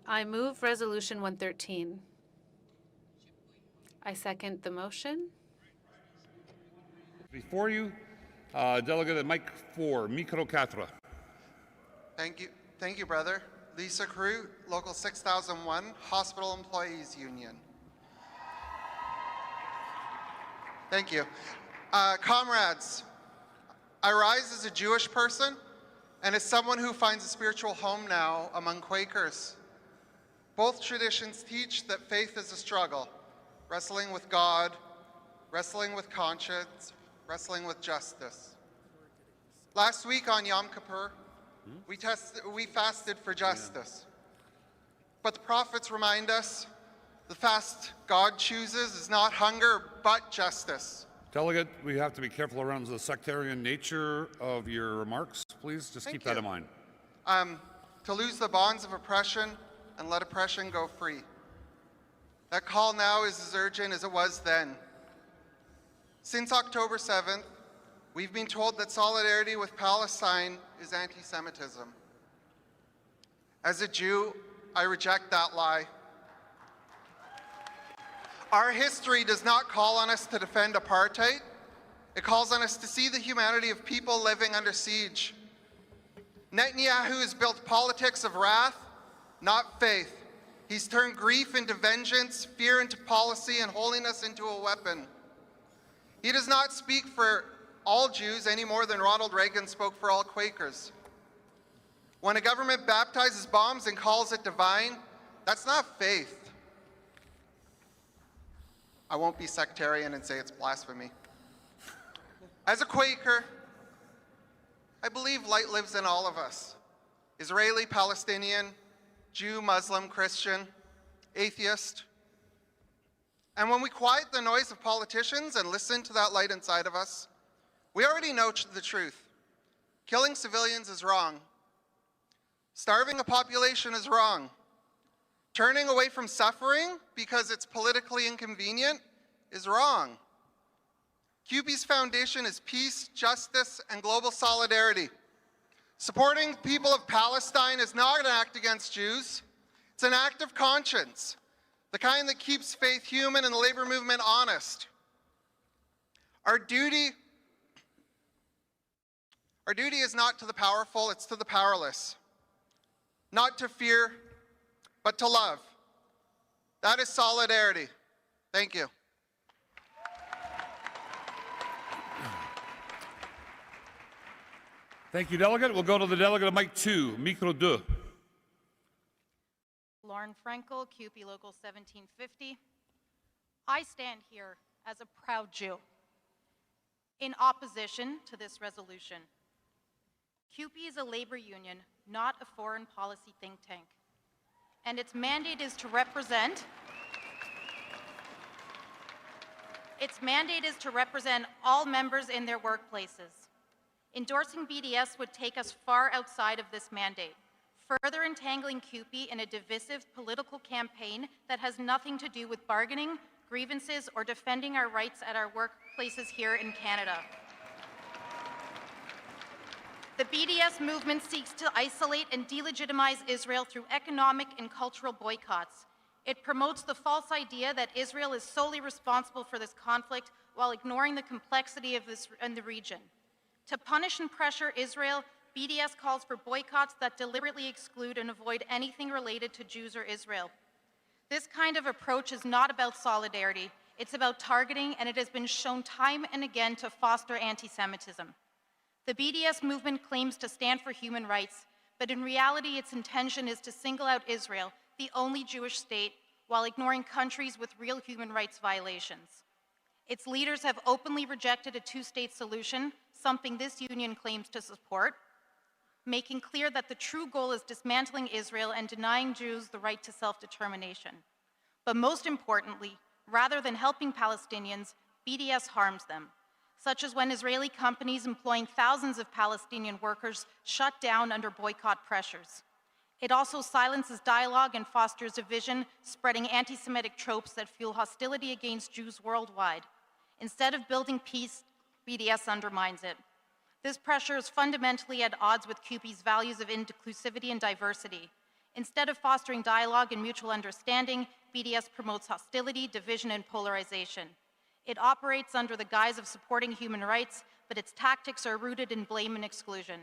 I move Resolution 113. I second the motion. Before you, Delegate at Mike 4, Micro 4. Thank you, brother. Lisa Crew, Local 6001, Hospital Employees Union. Thank you. Comrades, I rise as a Jewish person and as someone who finds a spiritual home now among Quakers. Both traditions teach that faith is a struggle, wrestling with God, wrestling with conscience, wrestling with justice. Last week on Yom Kippur, we fasted for justice. But the prophets remind us the fast God chooses is not hunger, but justice. Delegate, we have to be careful around the sectarian nature of your remarks. Please just keep that in mind. To lose the bonds of oppression and let oppression go free. That call now is as urgent as it was then. Since October 7th, we've been told that solidarity with Palestine is anti-Semitism. As a Jew, I reject that lie. Our history does not call on us to defend apartheid. It calls on us to see the humanity of people living under siege. Netanyahu has built politics of wrath, not faith. He's turned grief into vengeance, fear into policy, and holiness into a weapon. He does not speak for all Jews any more than Ronald Reagan spoke for all Quakers. When a government baptizes bombs and calls it divine, that's not faith. I won't be sectarian and say it's blasphemy. As a Quaker, I believe light lives in all of us. Israeli, Palestinian, Jew, Muslim, Christian, atheist. And when we quiet the noise of politicians and listen to that light inside of us, we already know the truth. Killing civilians is wrong. Starving a population is wrong. Turning away from suffering because it's politically inconvenient is wrong. CUPE's foundation is peace, justice, and global solidarity. Supporting the people of Palestine is not an act against Jews. It's an act of conscience, the kind that keeps faith human and the labor movement honest. Our duty is not to the powerful, it's to the powerless. Not to fear, but to love. That is solidarity. Thank you. Thank you, Delegate. We'll go to the Delegate of Mike 2, Micro 2. Lauren Frankel, CUPE Local 1750. I stand here as a proud Jew in opposition to this resolution. CUPE is a labor union, not a foreign policy think tank. And its mandate is to represent all members in their workplaces. Endorsing BDS would take us far outside of this mandate, further entangling CUPE in a divisive political campaign that has nothing to do with bargaining, grievances, or defending our rights at our workplaces here in Canada. The BDS movement seeks to isolate and delegitimize Israel through economic and cultural boycotts. It promotes the false idea that Israel is solely responsible for this conflict while ignoring the complexity of this in the region. To punish and pressure Israel, BDS calls for boycotts that deliberately exclude and avoid anything related to Jews or Israel. This kind of approach is not about solidarity. It's about targeting, and it has been shown time and again to foster anti-Semitism. The BDS movement claims to stand for human rights, but in reality its intention is to single out Israel, the only Jewish state, while ignoring countries with real human rights violations. Its leaders have openly rejected a two-state solution, something this union claims to support, making clear that the true goal is dismantling Israel and denying Jews the right to self-determination. But most importantly, rather than helping Palestinians, BDS harms them, such as when Israeli companies employing thousands of Palestinian workers shut down under boycott pressures. It also silences dialogue and fosters division, spreading anti-Semitic tropes that fuel hostility against Jews worldwide. Instead of building peace, BDS undermines it. This pressure is fundamentally at odds with CUPE's values of inclusivity and diversity. Instead of fostering dialogue and mutual understanding, BDS promotes hostility, division, and polarization. It operates under the guise of supporting human rights, but its tactics are rooted in blame and exclusion.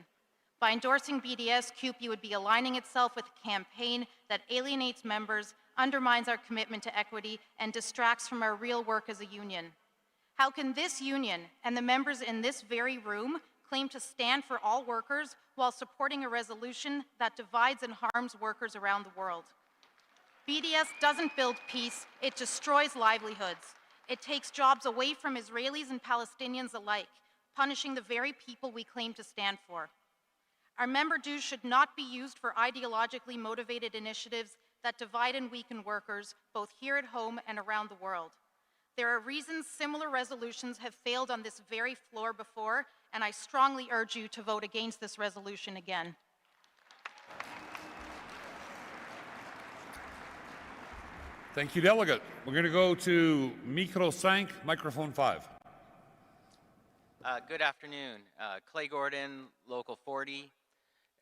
By endorsing BDS, CUPE would be aligning itself with a campaign that alienates members, undermines our commitment to equity, and distracts from our real work as a union. How can this union and the members in this very room claim to stand for all workers while supporting a resolution that divides and harms workers around the world? BDS doesn't build peace, it destroys livelihoods. It takes jobs away from Israelis and Palestinians alike, punishing the very people we claim to stand for. Our member dues should not be used for ideologically motivated initiatives that divide and weaken workers, both here at home and around the world. There are reasons similar resolutions have failed on this very floor before, and I strongly urge you to vote against this resolution again. Thank you, Delegate. We're going to go to Micro 5, microphone 5. Good afternoon. Clay Gordon, Local 40,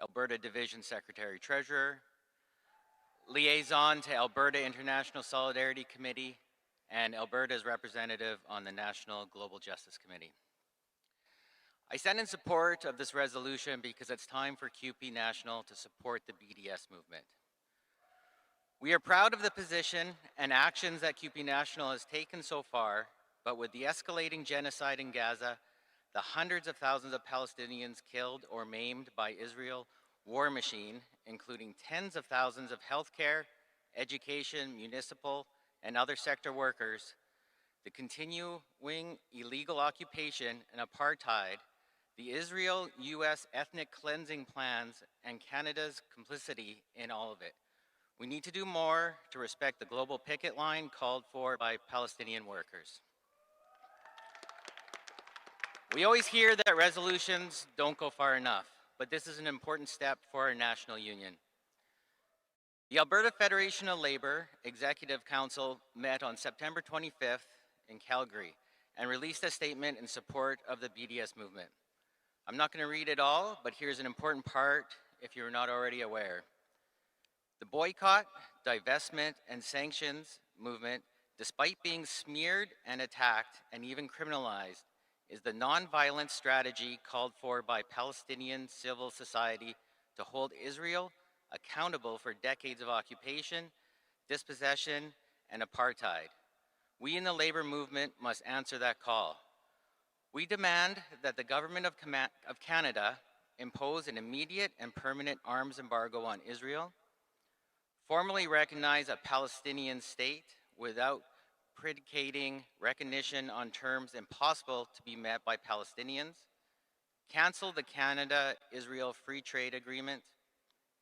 Alberta Division Secretary Treasurer, liaison to Alberta International Solidarity Committee, and Alberta's representative on the National Global Justice Committee. I stand in support of this resolution because it's time for CUPE National to support the BDS movement. We are proud of the position and actions that CUPE National has taken so far, but with the escalating genocide in Gaza, the hundreds of thousands of Palestinians killed or maimed by Israel war machine, including tens of thousands of healthcare, education, municipal, and other sector workers, the continuing illegal occupation and apartheid, the Israel-US ethnic cleansing plans, and Canada's complicity in all of it. We need to do more to respect the global picket line called for by Palestinian workers. We always hear that resolutions don't go far enough, but this is an important step for our national union. The Alberta Federation of Labour Executive Council met on September 25th in Calgary and released a statement in support of the BDS movement. I'm not going to read it all, but here's an important part if you're not already aware. The boycott, divestment, and sanctions movement, despite being smeared and attacked and even criminalized, is the nonviolent strategy called for by Palestinian civil society to hold Israel accountable for decades of occupation, dispossession, and apartheid. We in the labor movement must answer that call. We demand that the government of Canada impose an immediate and permanent arms embargo on Israel, formally recognize a Palestinian state without predicating recognition on terms impossible to be met by Palestinians, cancel the Canada-Israel Free Trade Agreement,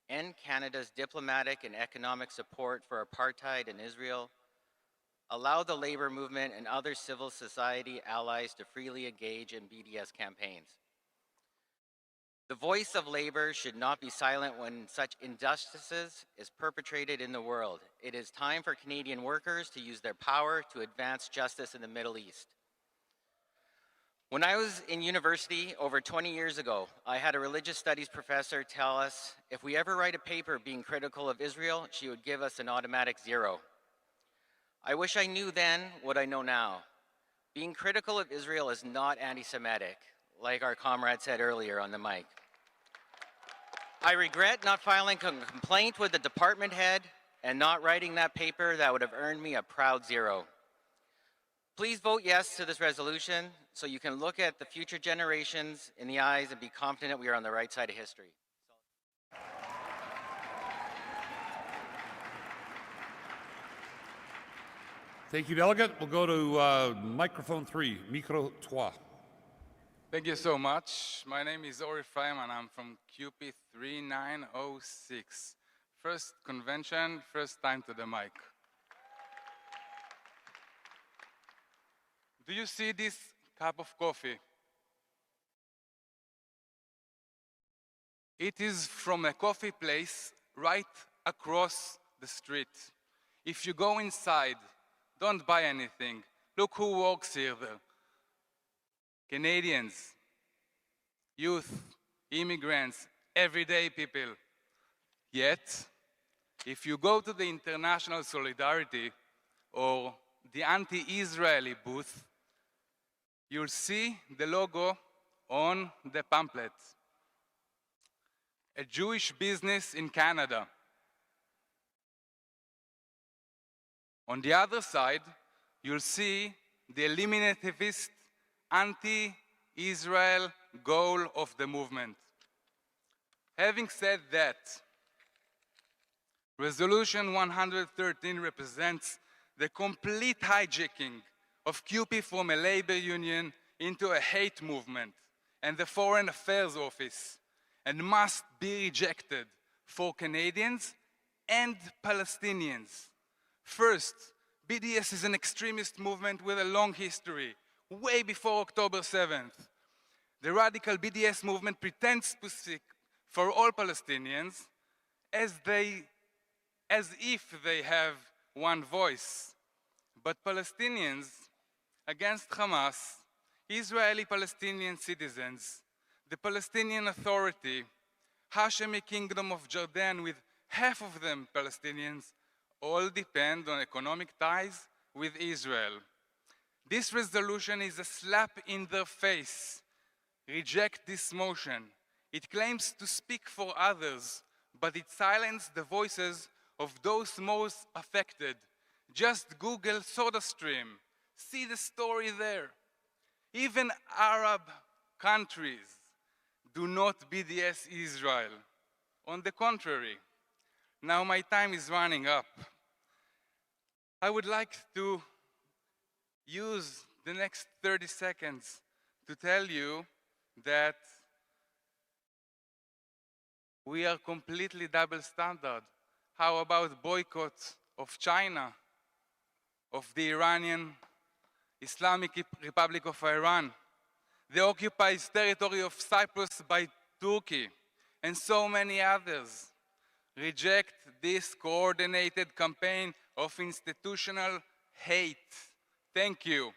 end Canada's diplomatic and economic support for apartheid in Israel, allow the labor movement and other civil society allies to freely engage in BDS campaigns. The voice of labor should not be silent when such injustices is perpetrated in the world. It is time for Canadian workers to use their power to advance justice in the Middle East. When I was in university over 20 years ago, I had a religious studies professor tell us if we ever write a paper being critical of Israel, she would give us an automatic 0. I wish I knew then what I know now. Being critical of Israel is not anti-Semitic, like our comrade said earlier on the mic. I regret not filing a complaint with the department head and not writing that paper that would have earned me a proud 0. Please vote yes to this resolution so you can look at the future generations in the eyes and be confident we are on the right side of history. Thank you, Delegate. We'll go to microphone 3, micro 3. Thank you so much. My name is Ori Freim and I'm from CUPE 3906. First convention, first time to the mic. Do you see this cup of coffee? It is from a coffee place right across the street. If you go inside, don't buy anything. Look who works here. Canadians, youth, immigrants, everyday people. Yet, If you go to the International Solidarity or the anti-Israeli booth, you'll see the logo on the pamphlet. A Jewish business in Canada. On the other side, you'll see the eliminativist, anti-Israel goal of the movement. Having said that, Resolution 113 represents the complete hijacking of CUPE from a labor union into a hate movement and the Foreign Affairs Office, and must be rejected for Canadians and Palestinians. First, BDS is an extremist movement with a long history, way before October 7th. The radical BDS movement pretends to seek for all Palestinians as if they have one voice. But Palestinians against Hamas, Israeli-Palestinian citizens, the Palestinian Authority, Hashemi Kingdom of Jordan, with half of them Palestinians, all depend on economic ties with Israel. This resolution is a slap in their face. Reject this motion. It claims to speak for others, but it silences the voices of those most affected. Just Google SodaStream. See the story there. Even Arab countries do not BDS Israel. On the contrary. Now my time is running up. I would like to use the next 30 seconds to tell you that we are completely double standard. How about boycott of China, of the Iranian Islamic Republic of Iran, the occupied territory of Cyprus by Turkey, and so many others? Reject this coordinated campaign of institutional hate. Thank you.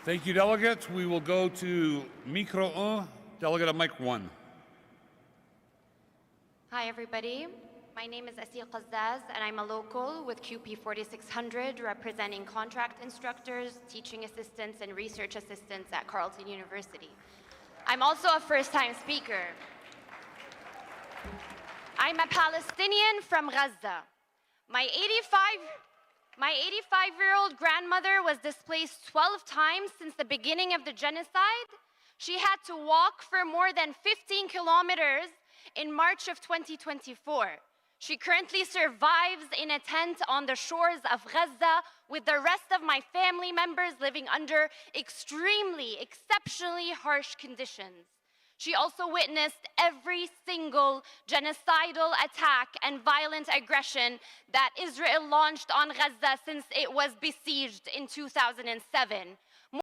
Thank you, delegates. We will go to Micro 1, delegate at mic 1. Hi, everybody. My name is Asil Qazzaz, and I'm a local with CUPE 4600, representing contract instructors, teaching assistants, and research assistants at Carleton University. I'm also a first-time speaker. I'm a Palestinian from Gaza. My 85-year-old grandmother was displaced 12 times since the beginning of the genocide. She had to walk for more than 15 kilometers in March of 2024. She currently survives in a tent on the shores of Gaza with the rest of my family members living under exceptionally harsh conditions. She also witnessed every single genocidal attack and violent aggression that Israel launched on Gaza since it was besieged in 2007,